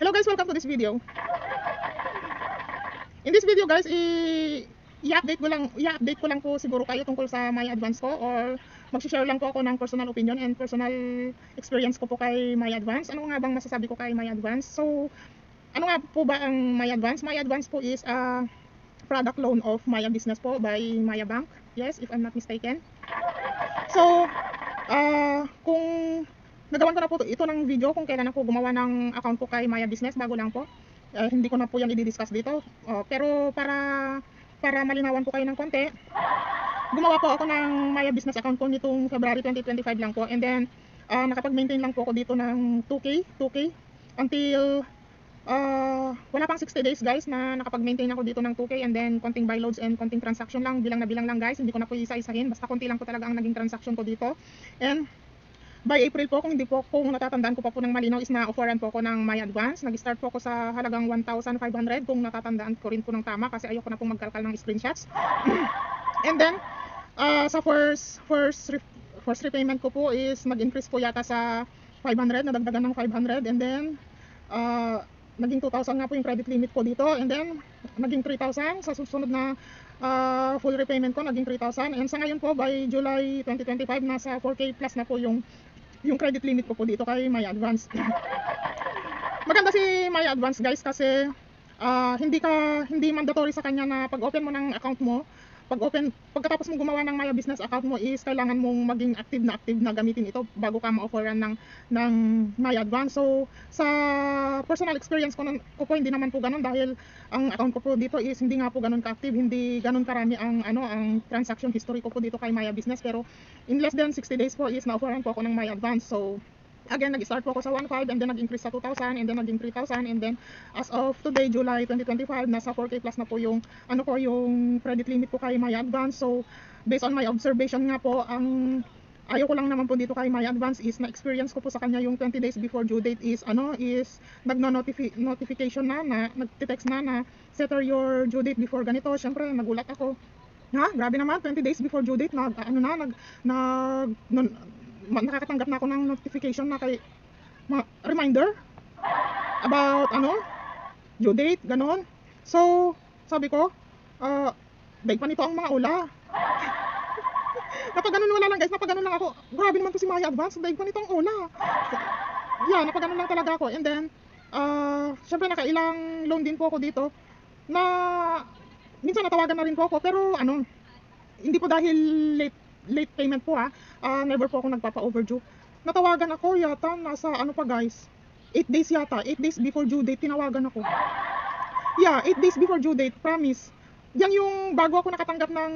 Hello guys, welcome to this video. In this video guys, i-update ko lang po siguro kayo tungkol sa my advance ko, or mag-share lang po ako ng personal opinion and personal experience ko po kay my advance. Ano nga bang masasabi ko kay my advance? So, ano nga po ba ang my advance? My advance po is a product loan of Maya Business po by Maya Bank. Yes, if I'm not mistaken. So, kung nagawan ko na po ito ng video kung kailan ako gumawa ng account ko kay Maya Business, bago lang po. Hindi ko na po yan i-discuss dito. Pero para malinawan po kayo ng konti, gumawa po ako ng Maya Business account ko nitong February 2025 lang po. And then, nakapag-maintain lang po ako dito ng 2K until wala pang 60 days guys na nakapag-maintain ako dito ng 2K, and then konting buy loads and konting transaction lang, bilang na bilang lang guys, hindi ko na po isa-isahin, basta konti lang po talaga ang naging transaction ko dito. And by April po, kung hindi po, kung natatandaan ko pa po ng malinaw, is na-offeran po ako ng my advance. Nag-start po ako sa halagang 1,500 kung natatandaan ko rin po ng tama, kasi ayoko na pong magkalkal ng screenshots. And then sa first repayment ko po is nag-increase po yata sa 500, nadagdagan ng 500, and then naging 2,000 nga po yung credit limit ko dito, and then naging 3,000 sa susunod na full repayment ko, naging 3,000, and sa ngayon po by July 2025 nasa 4K plus na po yung credit limit ko po dito kay my advance. Maganda si my advance guys, kasi hindi mandatory sa kanya na pag open mo ng account mo, pagkatapos mo gumawa ng Maya Business account mo, is kailangan mong maging active na gamitin ito bago ka ma-offeran ng Maya Advance. So sa personal experience ko po, hindi naman po ganun, dahil ang account ko po dito is hindi nga po ganun ka-active, hindi ganun karami ang transaction history ko po dito kay Maya Business. Pero in less than 60 days po is na-offeran po ako ng Maya Advance. So again, nag-start po ako sa 1,500, and then nag-increase sa 2,000, and then naging 3,000, and then as of today, July 2025, nasa 4K plus na po yung yung credit limit ko kay My Advance. So based on my observation nga po, ang ayaw ko lang naman po dito kay My Advance is na-experience ko po sa kanya yung 20 days before due date is nagno-notification na nagte-text na settle your due date before ganito. Syempre nagulat ako. Ha? Grabe naman, 20 days before due date, nakakatanggap na ako ng notification na kay reminder about due date, ganon. So sabi ko, daig pa nito ang mga ula. Napaganon wala lang guys, napaganon lang ako. Grabe naman to si Maya Advance, daig pa nito ang ula. So, yeah, napaganon lang talaga ako. And then syempre nakailang loan din po ako dito, na minsan natawagan na rin po ako, pero hindi po dahil late payment po never po ako nagpapa-overdue. Natawagan ako yata nasa pa guys, 8 days yata, 8 days before due date tinawagan ako. Yeah, 8 days before due date, promise. Yan yung bago ako nakatanggap ng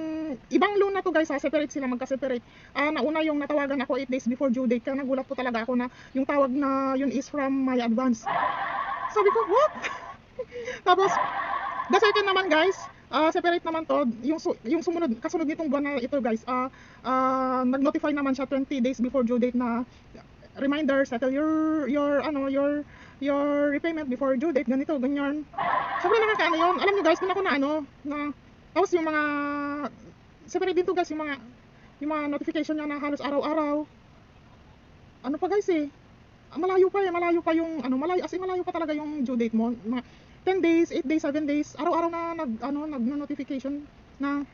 ibang loan na to guys, separate sila, magka-separate. Nauna yung natawagan ako 8 days before due date, kaya nagulat po talaga ako na yung tawag na yun is from my advance. Sabi ko, what? Tapos the second naman guys, separate naman to, yung kasunod nitong buwan na ito guys, nag-notify naman siya 20 days before due date na reminder, settle your repayment before due date, ganito, ganyan. Sobrang nakakaano yun. Alam nyo guys, dun ako na tapos yung mga separate din to guys, yung mga notification niya na halos araw-araw. Ano pa guys malayo pa yung malayo pa talaga yung due date mo. 10 days, 8 days, 7 days, araw-araw na nag-notification na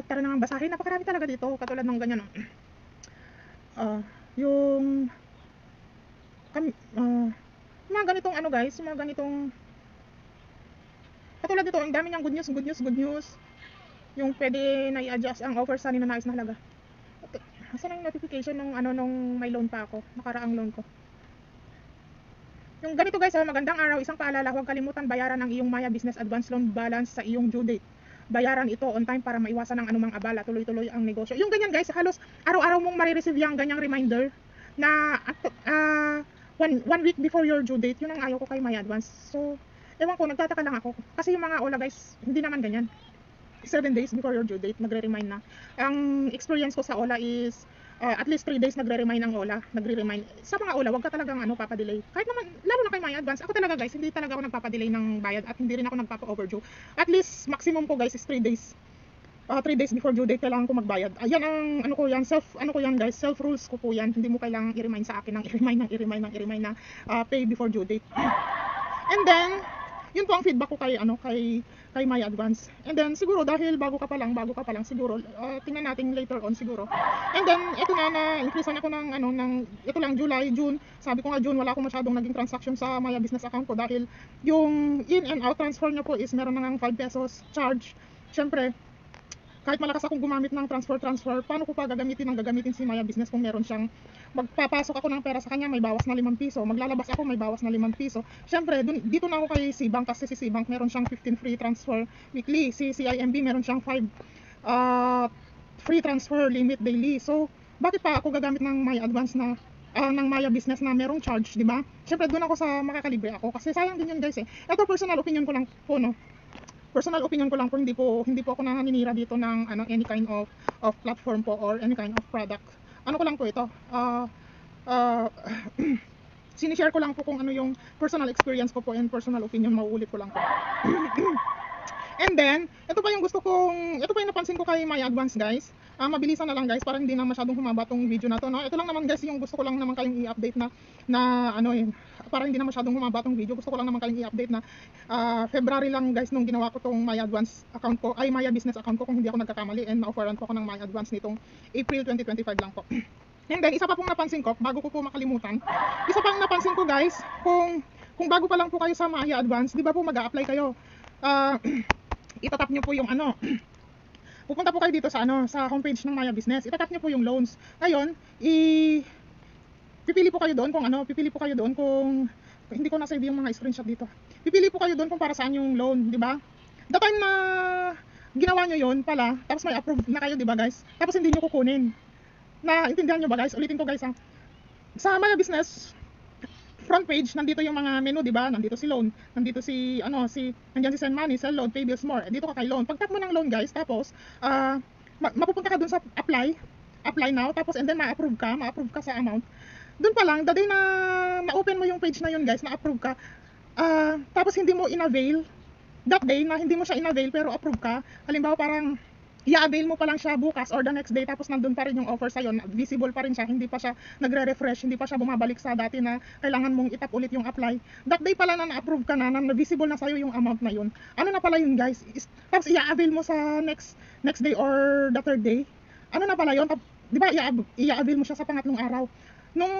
tara na nga basahin. Napakarami talaga dito, katulad ng ganyan yung mga ganitong guys, mga ganitong katulad dito, ang dami niyang good news, yung pwede na i-adjust ang offer sa ninanais na halaga. Asan ang notification nung may loan pa ako, nakaraang loan ko. Yung ganito guys, magandang araw, isang paalala, huwag kalimutan bayaran ang iyong Maya Business Advance Loan balance sa iyong due date. Bayaran ito on time para maiwasan ang anumang abala, tuloy-tuloy ang negosyo. Yung ganyan guys, halos araw-araw mong marireceive yung ganyang reminder na one week before your due date. Yun ang ayaw ko kay Maya Advance. So, ewan ko, nagtataka lang ako. Kasi yung mga ola guys, hindi naman ganyan. 7 days before your due date, nagre-remind na. Ang experience ko sa ola is at least 3 days nagre-remind ang ola, nagre-remind. Sa mga ola, wag ka talagang papadelay. Kahit naman, lalo na kay My Advance, ako talaga guys, hindi talaga ako nagpapadelay ng bayad at hindi rin ako nagpapa-overdue. At least maximum ko guys is 3 days. 3 days before due date kailangan ko magbayad. Ayan ang ano ko yan, guys, self rules ko po yan. Hindi mo kailangang i-remind sa akin i-remind na pay before due date. And then yun po ang feedback ko kay My Advance. And then siguro dahil bago ka pa lang siguro tingnan natin later on siguro. And then ito na increasean ako ng ito lang July, June. Sabi ko nga June wala akong masyadong naging transaction sa My Business account ko dahil yung in and out transfer niya po is meron nang 5 pesos charge. Syempre kahit malakas akong gumamit ng transfer, paano ko pa gagamitin si Maya Business kung meron siyang magpapasok ako ng pera sa kanya, may bawas na 5 piso, maglalabas ako, may bawas na 5 piso. Syempre, dito na ako kay Cbank kasi si Cbank meron siyang 15 free transfer weekly, si CIMB meron siyang 5 free transfer limit daily. So, bakit pa ako gagamit ng Maya Advance na ng Maya Business na merong charge, di ba? Syempre, doon ako sa makakalibre ako kasi sayang din yun guys eh. Ito personal opinion ko lang po, no? Personal opinion ko lang po, hindi po ako naninira dito ng any kind of platform po or any kind of product. Ano ko lang po ito, sinishare ko lang po kung ano yung personal experience ko po and personal opinion, mauulit ko lang po. And then, ito pa yung napansin ko kay My Advance guys. Mabilisan na lang guys para hindi na masyadong humaba tong video na to, no? Ito lang naman guys yung gusto ko lang naman kayong i-update para hindi na masyadong humaba tong video. Gusto ko lang naman kayong i-update na February lang guys nung ginawa ko tong My Advance account ko, ay Maya Business account ko kung hindi ako nagkakamali, and na-offeran po ako ng My Advance nitong April 2025 lang po. And then isa pa pong napansin ko, bago ko po makalimutan, isa pang napansin ko guys, kung bago pa lang po kayo sa Maya Advance, di ba po mag-a-apply kayo, itatap nyo po yung pupunta po kayo dito sa homepage ng Maya Business, itatap nyo po yung loans. Ngayon, pipili po kayo doon kung hindi ko na-save yung mga screenshot dito. Pipili po kayo doon kung para saan yung loan, di ba? The time na ginawa nyo yun pala, tapos may approve na kayo, di ba guys? Tapos hindi nyo kukunin. Intindihan nyo ba guys? Ulitin ko guys ha. Sa Maya Business front page, nandito yung mga menu, di ba? Nandito si loan, nandito nandiyan si send money, sell loan, pay bills more. Dito ka kay loan. Pag tap mo ng loan guys, tapos mapupunta ka dun sa apply now, tapos and then ma-approve ka sa amount. Dun pa lang, the day na open mo yung page na yun guys, na-approve ka, tapos hindi mo in-avail, that day na hindi mo siya in-avail pero approve ka, halimbawa parang i-avail mo pa lang siya bukas or the next day, tapos nandun pa rin yung offer sa'yo, visible pa rin siya, hindi pa siya nagre-refresh, hindi pa siya bumabalik sa dati na kailangan mong itap ulit yung apply. That day pala na na-approve ka na visible na sa'yo yung amount na yun. Ano na pala yun guys? Tapos i-avail mo sa next day or the third day. Ano na pala yun? Di ba i-avail mo siya sa pangatlong araw? Nung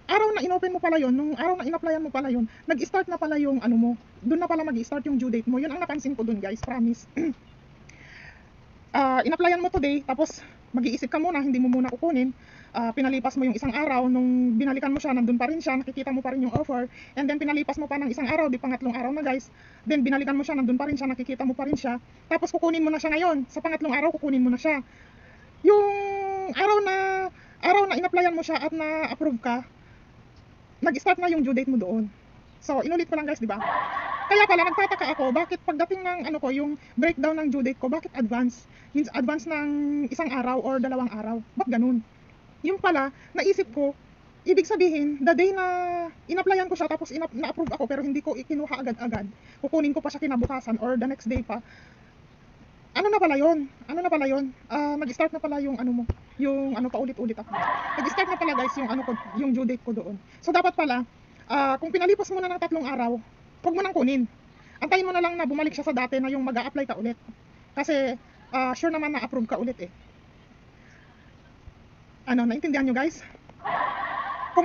araw na inopen mo pala yun, nung araw na in-applyan mo pala yun, nag-start na pala yung mo, dun na pala mag-start yung due date mo. Yun ang napansin ko dun guys, promise. In-applyan mo today, tapos mag-iisip ka muna, hindi mo muna kukunin, pinalipas mo yung isang araw, nung binalikan mo siya, nandun pa rin siya, nakikita mo pa rin yung offer, and then pinalipas mo pa ng isang araw, di pangatlong araw na guys, then binalikan mo siya, nandun pa rin siya, nakikita mo pa rin siya, tapos kukunin mo na siya ngayon, sa pangatlong araw kukunin mo na siya. Yung araw na in-applyan mo siya at na-approve ka, nag-start na yung due date mo doon. So, inulit ko lang guys, di ba? Kaya pala nagtataka ako, bakit pagdating ng yung breakdown ng due date ko, bakit advance? Means advance ng isang araw or 2 araw. Bakit ganun? Yung pala, naisip ko, ibig sabihin, the day na in-applyan ko siya, tapos na-approve ako, pero hindi ko ikinuha agad-agad, kukunin ko pa siya kinabukasan or the next day pa. Ano na pala yun? Nag-start na pala yung paulit-ulit ako. Nag-start na pala guys yung due date ko doon. So dapat pala, kung pinalipas mo na ng 3 araw, huwag mo nang kunin. Antayin mo na lang na bumalik siya sa dati na yung mag-a-apply ka ulit. Kasi sure naman na approve ka ulit eh. Naintindihan nyo guys? Kung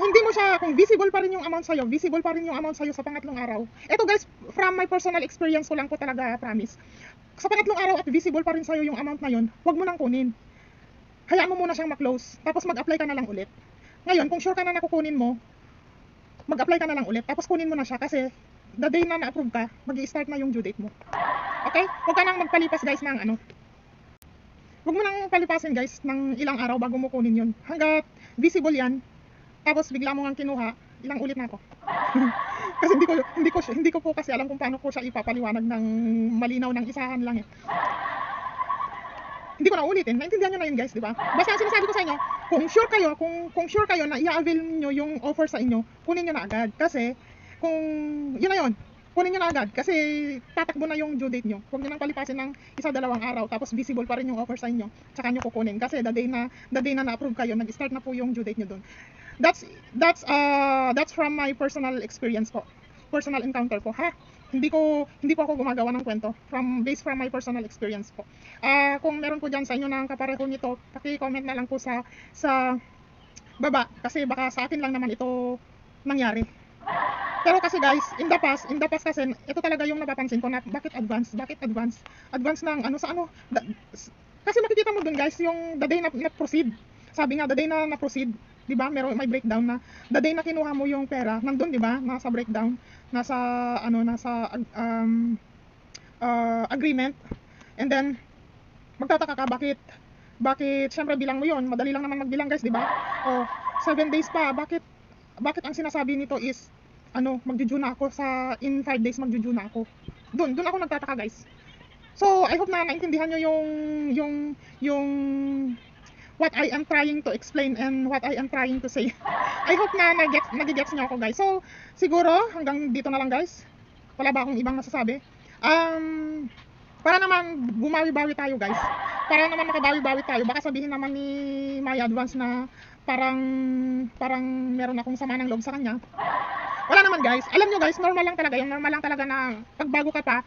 visible pa rin yung amount sa'yo sa pangatlong araw. Ito guys, from my personal experience ko lang po talaga, promise. Sa pangatlong araw at visible pa rin sa'yo yung amount na yun, huwag mo nang kunin. Hayaan mo muna siyang ma-close, tapos mag-apply ka na lang ulit. Ngayon, kung sure ka na nakukunin mo, mag-apply ka na lang ulit, tapos kunin mo na siya kasi the day na na-approve ka, mag-i-start na yung due date mo. Okay? Huwag ka nang magpalipas guys ng huwag mo nang palipasin guys ng ilang araw bago mo kunin yun. Hanggat visible yan, tapos bigla mo ngang kinuha, ilang ulit na ako. Kasi hindi ko po kasi alam kung paano ko siya ipapaliwanag ng malinaw ng isahan lang eh. Hindi ko na ulitin. Naintindihan nyo na yun guys, di ba? Basta sinasabi ko sa inyo, kung sure kayo na i-avail nyo yung offer sa inyo, kunin nyo na agad. Kasi kung kunin nyo na agad kasi tatakbo na yung due date nyo. Huwag nyo nang palipasin ng 1-2 araw tapos visible pa rin yung offer sign nyo. Tsaka nyo kukunin kasi the day na na-approve kayo, nag-start na po yung due date nyo dun. That's from my personal experience po. Personal encounter po, ha? Hindi po ako gumagawa ng kwento. Based from my personal experience po. Kung meron po dyan sa inyo ng kapareho nito, paki-comment na lang po sa baba kasi baka sa akin lang naman ito nangyari. Pero kasi guys, in the past kasi ito talaga yung napapansin ko na bakit advance ng kasi makikita mo dun guys yung the day na proceed. Sabi nga the day na proceed, 'di ba? May breakdown na the day na kinuha mo yung pera, nandun 'di ba? Nasa breakdown, nasa agreement. And then magtataka ka bakit syempre bilang mo yon, madali lang naman magbilang guys, 'di ba? O 7 days pa, bakit ang sinasabi nito is magjuju na ako in 5 days magjuju na ako. Doon ako nagtataka guys. So I hope na naintindihan nyo yung what I am trying to explain and what I am trying to say. I hope na nagigets nyo ako guys. So siguro hanggang dito na lang guys. Wala ba akong ibang masasabi? Para naman bumawi-bawi tayo guys. Para naman makabawi-bawi tayo. Baka sabihin naman ni Maya Advance na parang meron akong sama ng loob sa kanya. Wala naman guys. Alam nyo guys, normal lang talaga na pagbago ka pa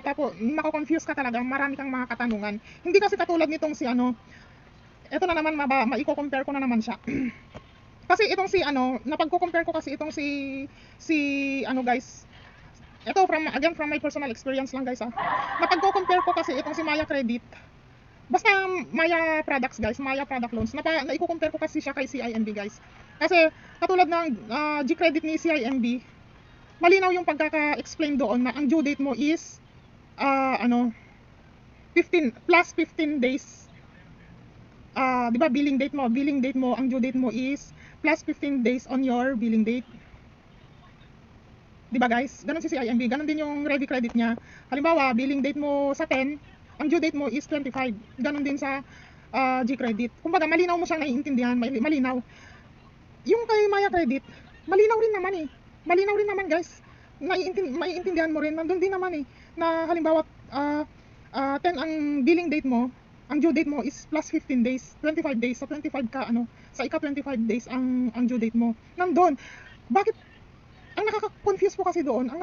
tapos mako-confuse ka talaga, marami kang mga katanungan. Hindi kasi katulad nitong si eto na naman maiko-compare ko na naman siya. Kasi itong si napagko-compare ko kasi itong si guys. Ito from my personal experience lang guys Napagko-compare ko kasi itong si Maya Credit. Basta Maya Products guys, Maya Product Loans. Naiko-compare ko kasi siya kay CIMB guys. Kasi katulad ng G-Credit ni CIMB, malinaw yung pagkaka-explain doon na ang due date mo is 15 days. 'Di ba billing date mo, ang due date mo is plus 15 days on your billing date. 'Di ba guys? Ganun si CIMB, ganun din yung Ready Credit niya. Halimbawa, billing date mo sa 10, ang due date mo is 25. Ganun din sa G-Credit. Kumbaga, malinaw mo siyang naiintindihan, malinaw. Yung kay Maya Credit, malinaw rin naman guys. Maiintindihan mo rin, nandun din naman na halimbawa 10 ang billing date mo, ang due date mo is plus 15 days, 25 days, sa 25 ka sa ika 25 days ang due date mo. Nandun. Bakit ang nakaka-confuse po kasi doon, 10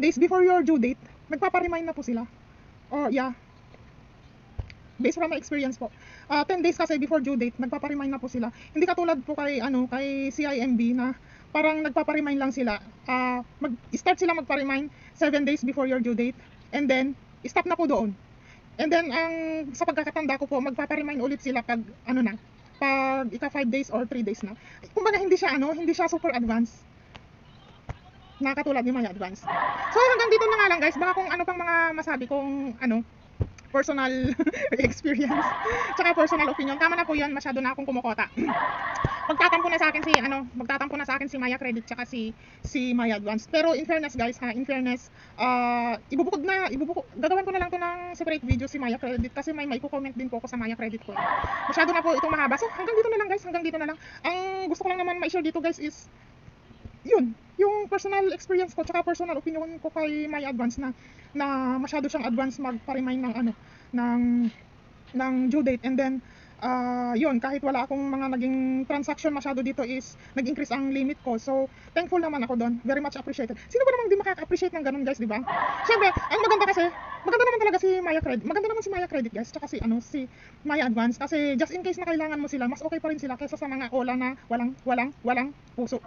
days before your due date, nagpapa-remind na po sila. Based from my experience po. 10 days kasi before due date, nagpapa-remind na po sila. Hindi katulad po kay CIMB na parang nagpapa-remind lang sila. Start sila magpa-remind 7 days before your due date and then stop na po doon. And then sa pagkakatanda ko po, magpapa-remind ulit sila pag pag ika 5 days or 3 days na. Kumbaga hindi siya super advanced. Nakatulad ni Maya Advance. So hanggang dito na nga lang guys, baka kung ano pang mga masabi kong personal experience tsaka personal opinion, tama na po yun, masyado na akong kumukota. Magtatampo na sa akin si Maya Credit tsaka si Maya Advance. Pero in fairness guys gagawin ko na lang to ng separate video si Maya Credit kasi may comment din po ako sa Maya Credit ko. Masyado na po itong mahaba. So hanggang dito na lang guys, ang gusto ko lang naman ma-share dito guys is yun, yung personal experience ko tsaka personal opinion ko kay Maya Advance na masyado siyang advance magpa-remind ng due date. And then yun, kahit wala akong mga naging transaction masyado dito is nag-increase ang limit ko. So thankful naman ako doon, very much appreciated. Sino ba namang di makaka-appreciate ng ganun guys, di ba? Syempre, ang maganda naman talaga si Maya Credit. Maganda naman si Maya Credit guys, tsaka si Maya Advance kasi just in case na kailangan mo sila, mas okay pa rin sila kaysa sa mga ola na walang puso.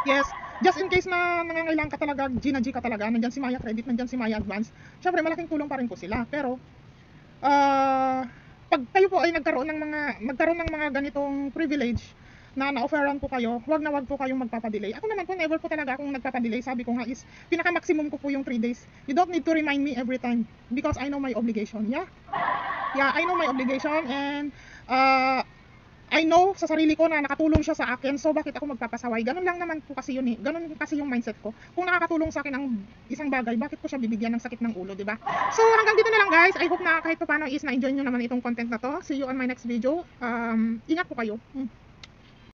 Yes, just in case na nangangailangan ka talaga, G ka talaga, nandyan si Maya Credit, nandyan si Maya Advance. Syempre, malaking tulong pa rin po sila. Pero, pag kayo po ay nagkaroon ng mga ganitong privilege na na-offeran po kayo, wag po kayong magpapadelay. Ako naman po, never po talaga akong nagpapadelay. Sabi ko nga is, pinaka-maximum ko po yung 3 days. You don't need to remind me every time because I know my obligation. Yeah, I know my obligation and I know sa sarili ko na nakatulong siya sa akin, so bakit ako magpapasaway? Ganun lang naman po kasi yun Ganun kasi yung mindset ko. Kung nakakatulong sa akin ang isang bagay, bakit ko siya bibigyan ng sakit ng ulo, di ba? So hanggang dito na lang guys. I hope na kahit paano is na-enjoy nyo naman itong content na to. See you on my next video. Ingat po kayo.